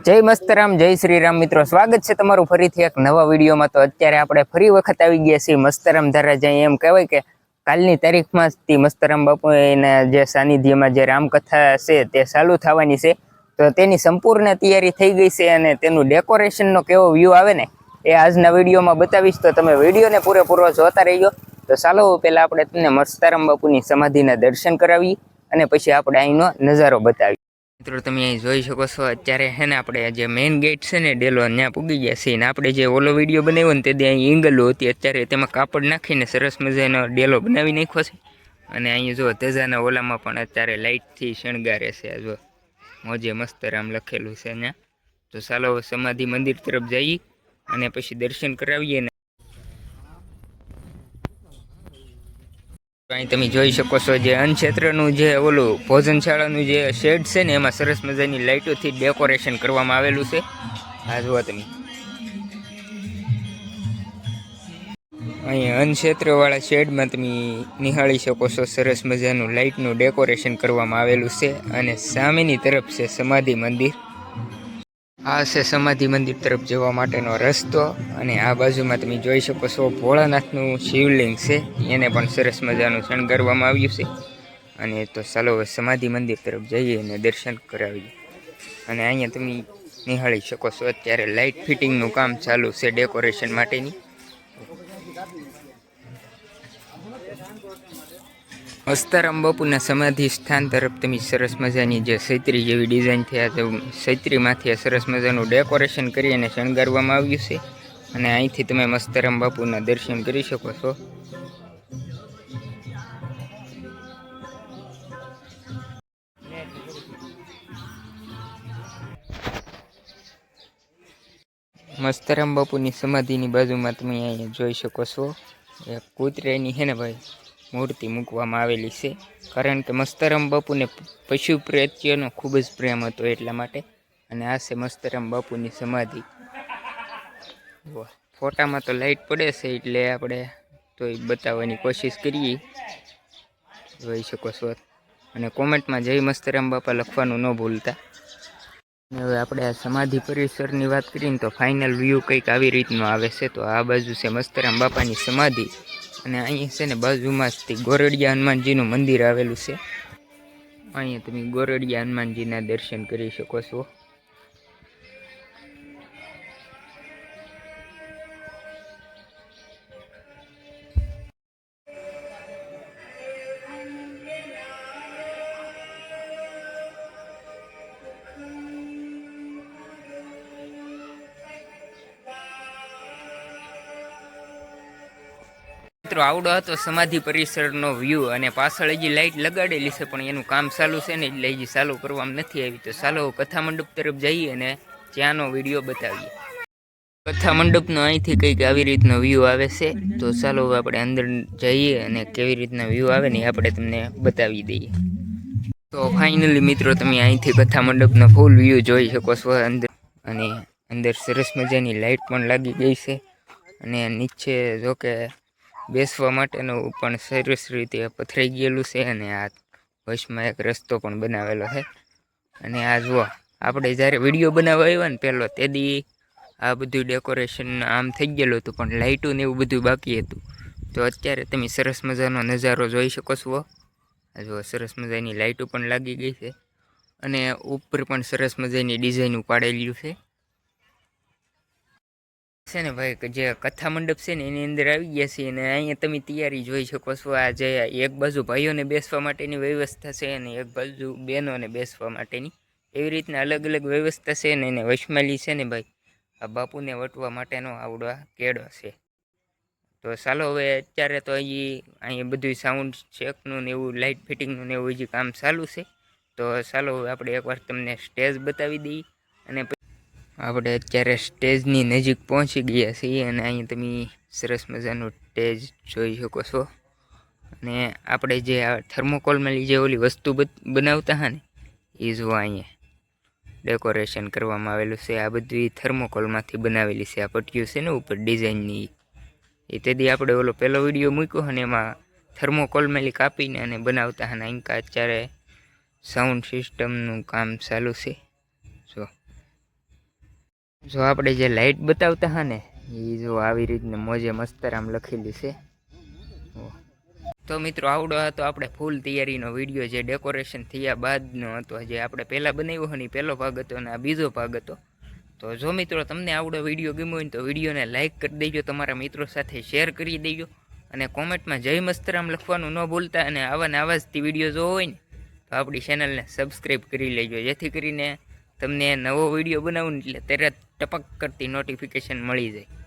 જય મસ્તરામ, જય શ્રી રામ મિત્રો, સ્વાગત છે તમારું ફરીથી એક નવા વિડીયોમાં। તો અત્યારે આપણે ફરી વખત આવી ગયા છીએ મસ્તરામ ધારા, જ્યાં એમ કહેવાય કે કાલની તારીખમાં મસ્તરામ બાપુ એના જે સાનિધ્યમાં જે રામકથા છે તે ચાલુ થવાની છે। તો તેની સંપૂર્ણ તૈયારી થઈ ગઈ છે અને તેનું ડેકોરેશનનો કેવો વ્યૂ આવે ને એ આજના વિડીયોમાં બતાવીશ। તો તમે વિડીયોને પૂરેપૂરો જોતા રહીજો। તો ચાલો પહેલાં આપણે તમને મસ્તરામ બાપુની સમાધિના દર્શન કરાવીએ અને પછી આપણે અહીંનો નજારો બતાવીએ। મિત્રો તમે અહીં જોઈ શકો છો, અત્યારે હે ને આપણે જે મેઇન ગેટ છે ને ડેલો ત્યાં પૂગી ગયા છીએ ને આપણે જે ઓલો વિડીયો બનાવ્યો ને તે અહીં ઈંગલો હતી, અત્યારે તેમાં કાપડ નાખીને સરસ મજાનો ડેલો બનાવી નાખ્યો છે। અને અહીં જો તેજાના ઓલામાં પણ અત્યારે લાઇટથી શણગારે છે, જો મોજે મસ્તરામ લખેલું છે ત્યાં। તો ચાલો સમાધિ મંદિર તરફ જઈએ અને પછી દર્શન કરાવીએ ને અહીં તમે જોઈ શકો છો જે અન્નક્ષેત્રનું જે ઓલું ભોજનશાળાનું જે શેડ છે ને એમાં સરસ મજાની લાઇટોથી ડેકોરેશન કરવામાં આવેલું છે। આ જુઓ તમે અહીં અન્નક્ષેત્રવાળા શેડમાં તમે નિહાળી શકો છો, સરસ મજાનું લાઇટનું ડેકોરેશન કરવામાં આવેલું છે। અને સામેની તરફ છે સમાધિ મંદિર, આ છે સમાધિ મંદિર તરફ જવા માટેનો રસ્તો। અને આ બાજુમાં તમે જોઈ શકો છો ભોળાનાથનું શિવલિંગ છે, એને પણ સરસ મજાનું શણગારવામાં આવ્યું છે। અને તો ચાલો સમાધિ મંદિર તરફ જઈએ અને દર્શન કરાવીએ। અને અહીંયા તમે નિહાળી શકો છો અત્યારે લાઇટ ફિટિંગનું કામ ચાલુ છે ડેકોરેશન માટેની। મસ્તરામ બાપુના સમાધિ સ્થાન તરફ તમે સરસ મજાની જે છત્રી જેવી ડિઝાઇન થયા તો છત્રીમાંથી સરસ મજાનું ડેકોરેશન કરી અને શણગારવામાં આવ્યું છે। અને અહીંથી તમે મસ્તરામ બાપુના દર્શન કરી શકો છો। મસ્તરામ બાપુની સમાધિની બાજુમાં તમે અહીંયા જોઈ શકો છો એક કૂતરાની છે ને ભાઈ મૂર્તિ મૂકવામાં આવેલી છે, કારણ કે મસ્તરામ બાપુને પશુ પ્રત્યેનો ખૂબ જ પ્રેમ હતો એટલા માટે। અને આ છે મસ્તરામ બાપુની સમાધિ। ફોટામાં તો લાઇટ પડે છે એટલે આપણે તો બતાવવાની કોશિશ કરીએ, જોઈ શકો છો। અને કોમેન્ટમાં જય મસ્તરામ બાપા લખવાનું ન ભૂલતા। હવે આપણે આ સમાધિ પરિસરની વાત કરીએ ને તો ફાઇનલ વ્યૂ કંઈક આવી રીતનું આવે છે। તો આ બાજુ છે મસ્તરામ બાપાની સમાધિ અને અહીં છે ને બાજુમાં જ ગોરડિયા હનુમાનજીનું મંદિર આવેલું છે। અહીંયા તમે ગોરડિયા હનુમાનજીના દર્શન કરી શકો છો। મિત્રો આવડો હતો સમાધિ પરિસરનો વ્યૂ, અને પાછળ હજી લાઇટ લગાડેલી છે પણ એનું કામ ચાલુ છે ને એટલે હજી ચાલુ કરવામાં નથી આવી। તો ચાલો કથા મંડપ તરફ જઈએ અને ત્યાંનો વિડીયો બતાવીએ। કથા મંડપનો અહીંથી કંઈક આવી રીતનો વ્યૂ આવે છે। તો ચાલો આપણે અંદર જઈએ અને કેવી રીતના વ્યૂ આવે ને આપણે તમને બતાવી દઈએ। તો ફાઇનલી મિત્રો તમે અહીંથી કથા મંડપનો ફૂલ વ્યૂ જોઈ શકો છો અંદર। અને અંદર સરસ મજાની લાઇટ પણ લાગી ગઈ છે અને નીચે જોકે બેસવા માટેનું પણ સરસ રીતે પથરાઈ ગયેલું છે। અને આ વચમાં એક રસ્તો પણ બનાવેલો છે। અને આ જુઓ આપણે જ્યારે વિડીયો બનાવવા આવ્યા ને પહેલો તે દી આ બધું ડેકોરેશન આમ થઈ ગયેલું હતું પણ લાઇટું ને એવું બધું બાકી હતું। તો અત્યારે તમે સરસ મજાનો નજારો જોઈ શકો છો। આ જુઓ સરસ મજાની લાઇટો પણ લાગી ગઈ છે અને ઉપર પણ સરસ મજાની ડિઝાઇન પાડેલું છે ને ભાઈ કે જે કથા મંડપ છે ને એની અંદર આવી ગયા છે। અને અહીંયા તમે તૈયારી જોઈ શકો છો। આ જે એક બાજુ ભાઈઓને બેસવા માટેની વ્યવસ્થા છે અને એક બાજુ બહેનોને બેસવા માટેની, એવી રીતના અલગ અલગ વ્યવસ્થા છે ને એને વચમાલી છે ને ભાઈ આ બાપુને વટવા માટેનો આવડો કેળો છે। તો ચાલો હવે અત્યારે તો અહીંયા બધું સાઉન્ડ ચેકનું ને એવું લાઇટ ફિટિંગનું ને એવું હજી કામ ચાલુ છે। તો ચાલો હવે આપણે એકવાર તમને સ્ટેજ બતાવી દઈએ। અને આપણે અત્યારે સ્ટેજની નજીક પહોંચી ગયા છીએ અને અહીં તમે સરસ મજાનું સ્ટેજ જોઈ શકો છો। અને આપણે જે આ થર્મોકોલમાં જે ઓલી વસ્તુ બનાવતા હા ને એ જો અહીંયા ડેકોરેશન કરવામાં આવેલું છે। આ બધી થર્મોકોલમાંથી બનાવેલી છે। આ પટ્ટીઓ છે ને ઉપર ડિઝાઇનની એ તેથી આપણે ઓલો પહેલો વિડીયો મૂક્યો અને એમાં થર્મોકોલમાં કાપીને અને બનાવતા હા ને અત્યારે સાઉન્ડ સિસ્ટમનું કામ ચાલુ છે। જો જો આપણે જે લાઇટ બતાવતા હા ને એ જો આવી રીતને મોજે મસ્તરામ લખેલી છે. તો મિત્રો આવડો હતો આપણે ફૂલ તૈયારીનો વિડીયો જે ડેકોરેશન થયા બાદનો હતો, જે આપણે પહેલાં બનાવ્યો હોય ને પહેલો ભાગ હતો અને આ બીજો ભાગ હતો. તો જો મિત્રો તમને આવડો વિડીયો ગમ્યો હોય ને તો વિડીયોને લાઇક કરી દેજો, તમારા મિત્રો સાથે શેર કરી દેજો અને કોમેન્ટમાં જય મસ્તરામ લખવાનું ન ભૂલતા. અને આવા ને આવા જ વિડીયો જો હોય ને તો આપણી ચેનલને સબસ્ક્રાઈબ કરી લેજો, જેથી કરીને તમને નવો વિડીયો બનાવું ને એટલે તરત ટપક કરતી નોટિફિકેશન મળી જાય.